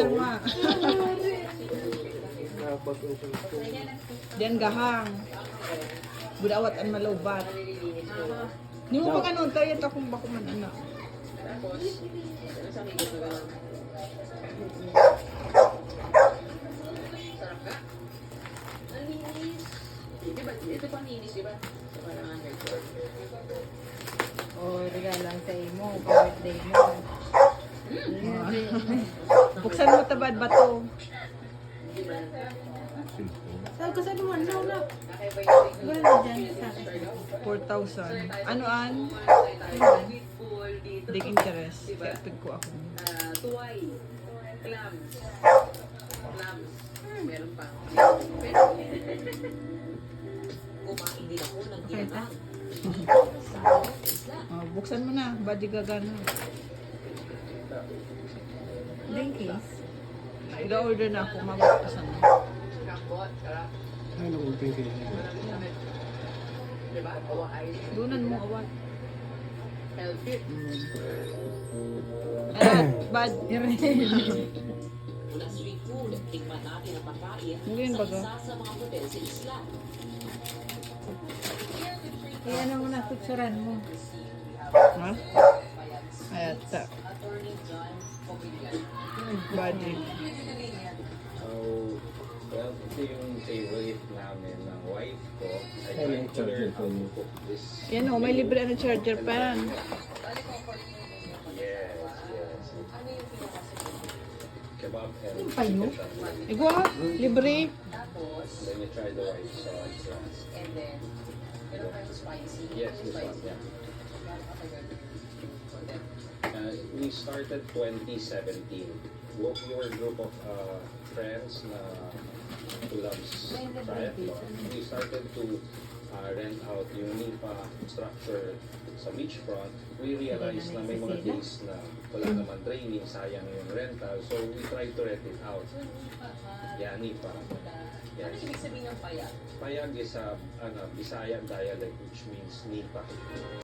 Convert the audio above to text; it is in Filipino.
sama. Diyan gahang. Budawat ang malaubat. Ni mo pa kanon tayo akong bako man anak. Ito pang linis, di ba? Oh, regalan sa imo, birthday mo. Buksan mo tabad bato. Saan ka sa naman? No, na. Wala na dyan sa akin. 4,000. Ano-an? Dig interest. Kaya pig ko ako. Tuway. Clams. Meron pa. Kumain din ako ng ginang. Buksan mo na. Badi gagana. Dinkies. Ida-order na ako. Mabuksan na. Ay, nag-open kayo. Diba? Away. Dunan mo awat. Healthy. Bad. Mula street food, tingnan natin ang pagkain Ngayon baga. sa mga hotel sa isla. Eh, ano mo na, picturean mo. Ha? Ayata. Attorney John Pobilian. Badi. Well, ito yung favorite namin ng wife ko. I Ay, tried to learn how to charger. cook this. Yan o, may libre na charger pa yan. Yes, yes. Kebab and Payo? chicken sandwich. Igwa, libre. Then you try the white sauce. And then, meron kayo spicy. Yes, this one, yeah. We started 2017. We were a group of friends na who loves triathlon. We started to rent out yung NIPA structure sa beachfront. We realized na may mga days na wala naman training, sayang yung rental. So we tried to rent it out. Yeah, NIPA. Ano Yes. ibig sabihin ng payag? Payag is a Bisaya dialect which means NIPA.